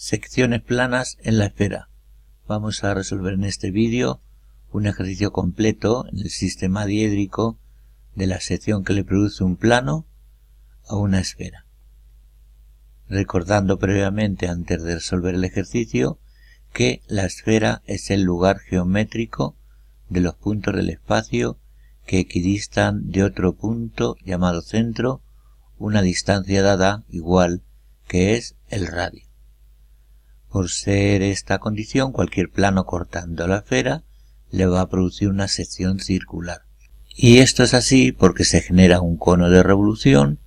Secciones planas en la esfera. Vamos a resolver en este vídeo un ejercicio completo en el sistema diédrico de la sección que le produce un plano a una esfera. Recordando previamente, antes de resolver el ejercicio, que la esfera es el lugar geométrico de los puntos del espacio que equidistan de otro punto llamado centro una distancia dada igual, que es el radio. Por ser esta condición, cualquier plano cortando la esfera le va a producir una sección circular. Y esto es así porque se genera un cono de revolución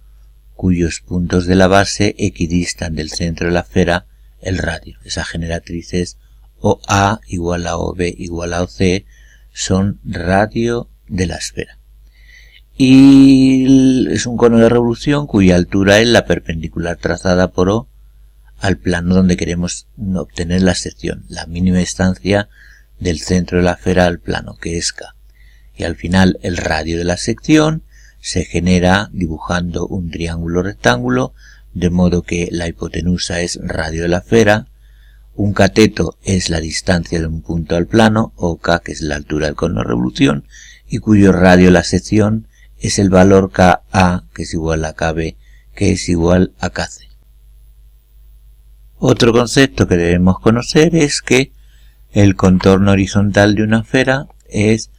cuyos puntos de la base equidistan del centro de la esfera el radio. Esas generatrices OA igual a OB igual a OC son radio de la esfera. Y es un cono de revolución cuya altura es la perpendicular trazada por O al plano donde queremos obtener la sección, la mínima distancia del centro de la esfera al plano, que es K. Y al final el radio de la sección se genera dibujando un triángulo rectángulo, de modo que la hipotenusa es radio de la esfera, un cateto es la distancia de un punto al plano, o K, que es la altura del cono de revolución, y cuyo radio de la sección es el valor KA, que es igual a KB, que es igual a KC. Otro concepto que debemos conocer es que el contorno horizontal de una esfera es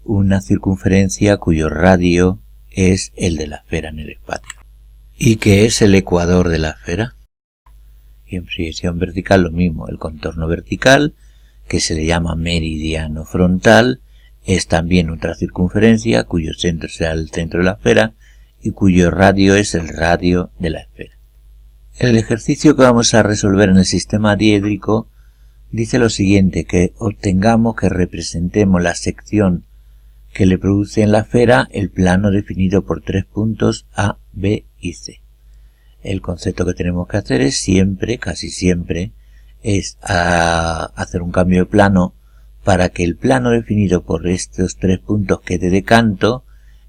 una circunferencia cuyo radio es el de la esfera en el espacio. ¿Y qué es el ecuador de la esfera? Y en proyección vertical lo mismo, el contorno vertical, que se le llama meridiano frontal, es también otra circunferencia cuyo centro será el centro de la esfera y cuyo radio es el radio de la esfera. El ejercicio que vamos a resolver en el sistema diédrico dice lo siguiente, que obtengamos que representemos la sección que le produce en la esfera el plano definido por tres puntos A, B y C. El concepto que tenemos que hacer es siempre, casi siempre, es hacer un cambio de plano para que el plano definido por estos tres puntos quede de canto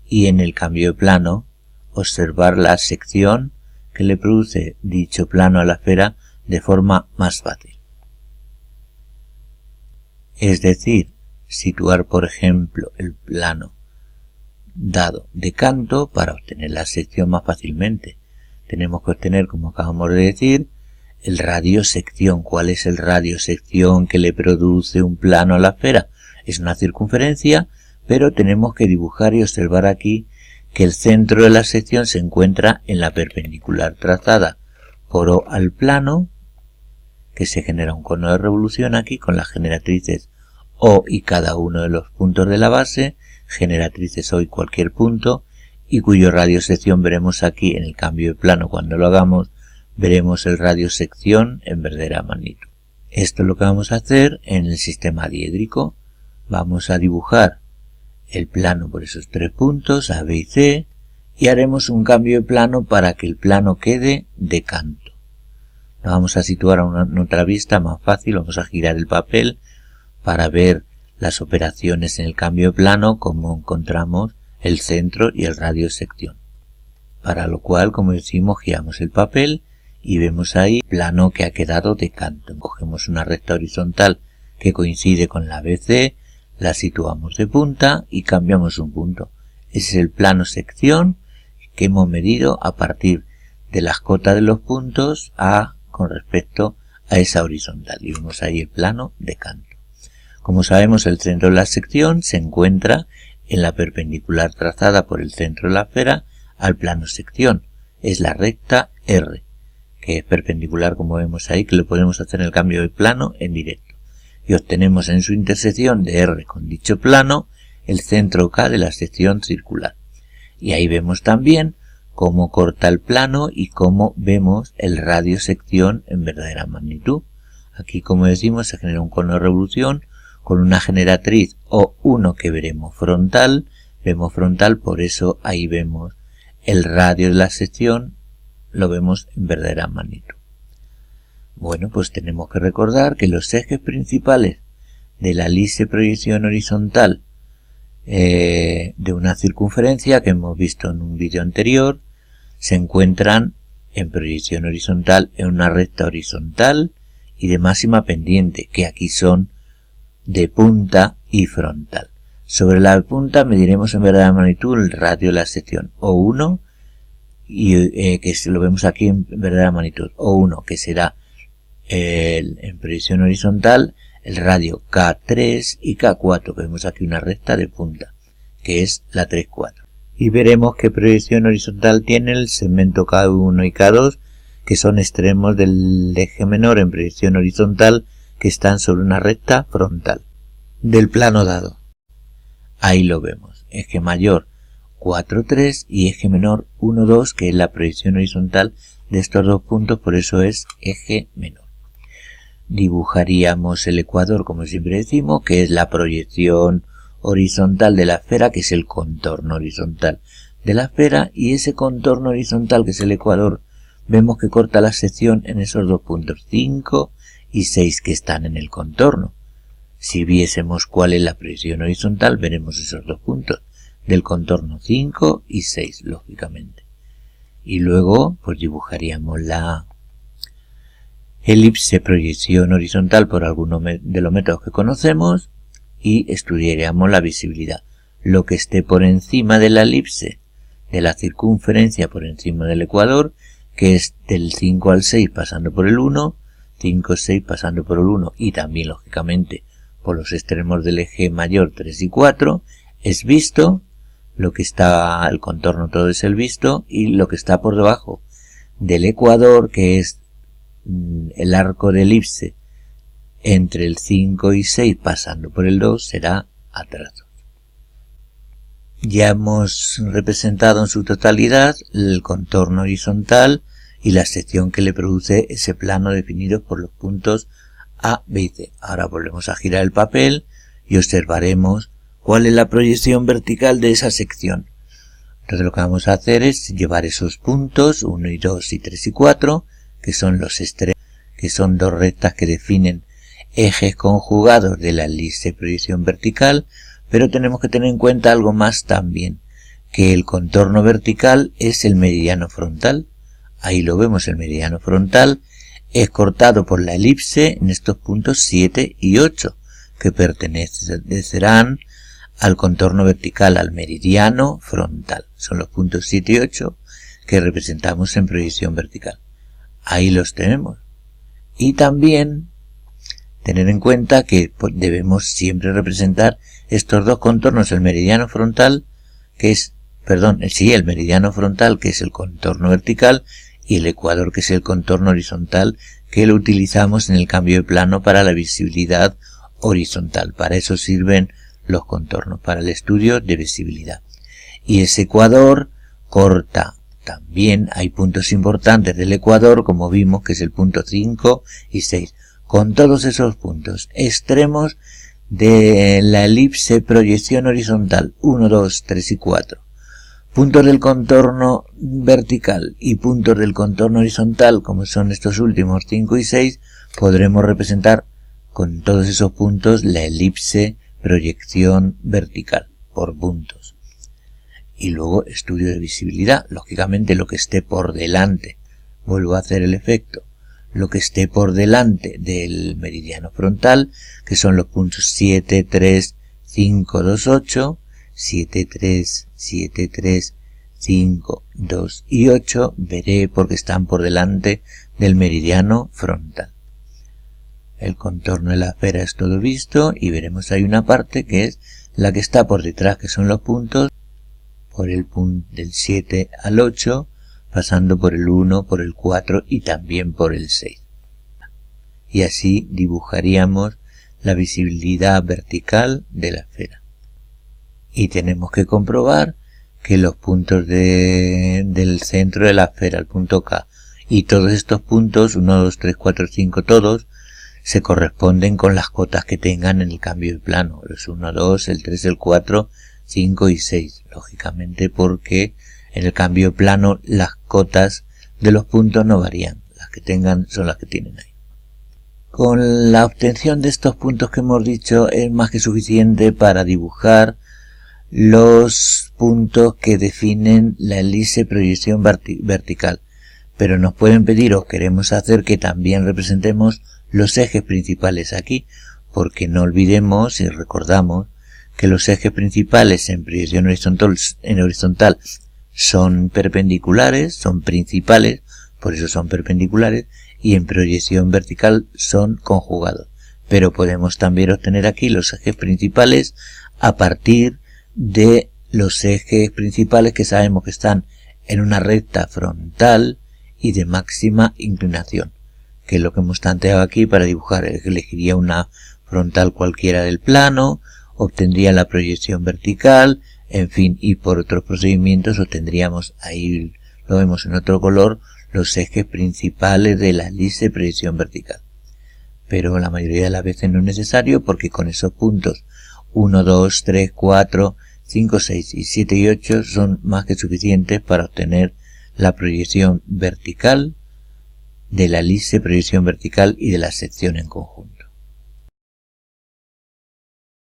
y en el cambio de plano observar la sección que le produce dicho plano a la esfera de forma más fácil. Es decir, situar por ejemplo el plano dado de canto para obtener la sección más fácilmente. Tenemos que obtener, como acabamos de decir, el radio sección. ¿Cuál es el radio sección que le produce un plano a la esfera? Es una circunferencia, pero tenemos que dibujar y observar aquí que el centro de la sección se encuentra en la perpendicular trazada por O al plano, que se genera un cono de revolución aquí con las generatrices O y cada uno de los puntos de la base, generatrices O y cualquier punto, y cuyo radio sección veremos aquí en el cambio de plano. Cuando lo hagamos veremos el radio sección en verdadera magnitud. Esto es lo que vamos a hacer en el sistema diédrico. Vamos a dibujar el plano por esos tres puntos A, B y C y haremos un cambio de plano para que el plano quede de canto. Lo vamos a situar en otra vista más fácil. Vamos a girar el papel para ver las operaciones en el cambio de plano, como encontramos el centro y el radio sección. Para lo cual, como decimos, giramos el papel y vemos ahí el plano que ha quedado de canto. Cogemos una recta horizontal que coincide con la BC, la situamos de punta y cambiamos un punto. Ese es el plano sección que hemos medido a partir de las cotas de los puntos A con respecto a esa horizontal. Y vemos ahí el plano de canto. Como sabemos, el centro de la sección se encuentra en la perpendicular trazada por el centro de la esfera al plano sección. Es la recta R, que es perpendicular, como vemos ahí, que lo podemos hacer en el cambio de plano en directo. Y obtenemos en su intersección de R con dicho plano el centro K de la sección circular. Y ahí vemos también cómo corta el plano y cómo vemos el radio sección en verdadera magnitud. Aquí, como decimos, se genera un cono de revolución con una generatriz O1 que vemos frontal, por eso ahí vemos el radio de la sección, lo vemos en verdadera magnitud. Bueno, pues tenemos que recordar que los ejes principales de la lisa proyección horizontal de una circunferencia que hemos visto en un vídeo anterior se encuentran en proyección horizontal en una recta horizontal y de máxima pendiente, que aquí son de punta y frontal. Sobre la punta mediremos en verdadera magnitud el radio de la sección O1, y que lo vemos aquí en verdadera magnitud, O1, que será en proyección horizontal el radio K3 y K4, que vemos aquí una recta de punta, que es la 3,4. Y veremos qué proyección horizontal tiene el segmento K1 y K2, que son extremos del eje menor en proyección horizontal, que están sobre una recta frontal del plano dado. Ahí lo vemos, eje mayor 4,3 y eje menor 1,2, que es la proyección horizontal de estos dos puntos, por eso es eje menor. Dibujaríamos el ecuador, como siempre decimos, que es la proyección horizontal de la esfera, que es el contorno horizontal de la esfera, y ese contorno horizontal, que es el ecuador, vemos que corta la sección en esos dos puntos 5 y 6 que están en el contorno. Si viésemos cuál es la proyección horizontal, veremos esos dos puntos del contorno 5 y 6, lógicamente. Y luego, pues dibujaríamos la elipse proyección horizontal por alguno de los métodos que conocemos y estudiaríamos la visibilidad. Lo que esté por encima de la elipse, de la circunferencia por encima del ecuador, que es del 5 al 6 pasando por el 1, 5, 6 pasando por el 1 y también, lógicamente, por los extremos del eje mayor 3 y 4, es visto. Lo que está, el contorno todo es el visto, y lo que está por debajo del ecuador, que es el arco de elipse entre el 5 y 6 pasando por el 2, será a trazos. Ya hemos representado en su totalidad el contorno horizontal y la sección que le produce ese plano definido por los puntos A, B y C. Ahora volvemos a girar el papel y observaremos cuál es la proyección vertical de esa sección. Entonces lo que vamos a hacer es llevar esos puntos 1 y 2 y 3 y 4, que son los extremos, que son dos rectas que definen ejes conjugados de la elipse proyección vertical, pero tenemos que tener en cuenta algo más también, que el contorno vertical es el meridiano frontal. Ahí lo vemos, el meridiano frontal es cortado por la elipse en estos puntos 7 y 8, que pertenecerán al contorno vertical, al meridiano frontal. Son los puntos 7 y 8 que representamos en proyección vertical. Ahí los tenemos. Y también tener en cuenta que debemos siempre representar estos dos contornos, el meridiano frontal, que es, el meridiano frontal, que es el contorno vertical, y el ecuador, que es el contorno horizontal, que lo utilizamos en el cambio de plano para la visibilidad horizontal. Para eso sirven los contornos, para el estudio de visibilidad. Y ese ecuador corta. También hay puntos importantes del ecuador, como vimos, que es el punto 5 y 6. Con todos esos puntos extremos de la elipse proyección horizontal 1, 2, 3 y 4. Puntos del contorno vertical y puntos del contorno horizontal, como son estos últimos 5 y 6, podremos representar con todos esos puntos la elipse proyección vertical por puntos. Y luego estudio de visibilidad, lógicamente lo que esté por delante, vuelvo a hacer el efecto, lo que esté por delante del meridiano frontal, que son los puntos 7, 3, 5, 2, 8, 7, 3, 7, 3, 5, 2 y 8, veré porque están por delante del meridiano frontal. El contorno de la esfera es todo visto y veremos hay una parte que es la que está por detrás, que son los puntos por el punto del 7 al 8, pasando por el 1, por el 4 y también por el 6. Y así dibujaríamos la visibilidad vertical de la esfera. Y tenemos que comprobar que los puntos del centro de la esfera, el punto K, y todos estos puntos, 1, 2, 3, 4, 5, todos, se corresponden con las cotas que tengan en el cambio de plano. Los 1, 2, el 3, el 4, 5 y 6. Lógicamente porque en el cambio de plano las cotas de los puntos no varían. Las que tengan son las que tienen ahí. Con la obtención de estos puntos que hemos dicho es más que suficiente para dibujar los puntos que definen la elipse proyección vertical. Pero nos pueden pedir o queremos hacer que también representemos los ejes principales aquí, porque no olvidemos y recordamos que los ejes principales en proyección horizontal son perpendiculares, son principales, por eso son perpendiculares, y en proyección vertical son conjugados. Pero podemos también obtener aquí los ejes principales a partir de los ejes principales que sabemos que están en una recta frontal y de máxima inclinación, que es lo que hemos planteado aquí para dibujar. Elegiría una frontal cualquiera del plano, obtendría la proyección vertical, en fin, y por otros procedimientos obtendríamos, ahí lo vemos en otro color, los ejes principales de la elipse de proyección vertical. Pero la mayoría de las veces no es necesario, porque con esos puntos 1, 2, 3, 4, 5, 6 y 7 y 8 son más que suficientes para obtener la proyección vertical de la elipse, proyección vertical y de la sección en conjunto.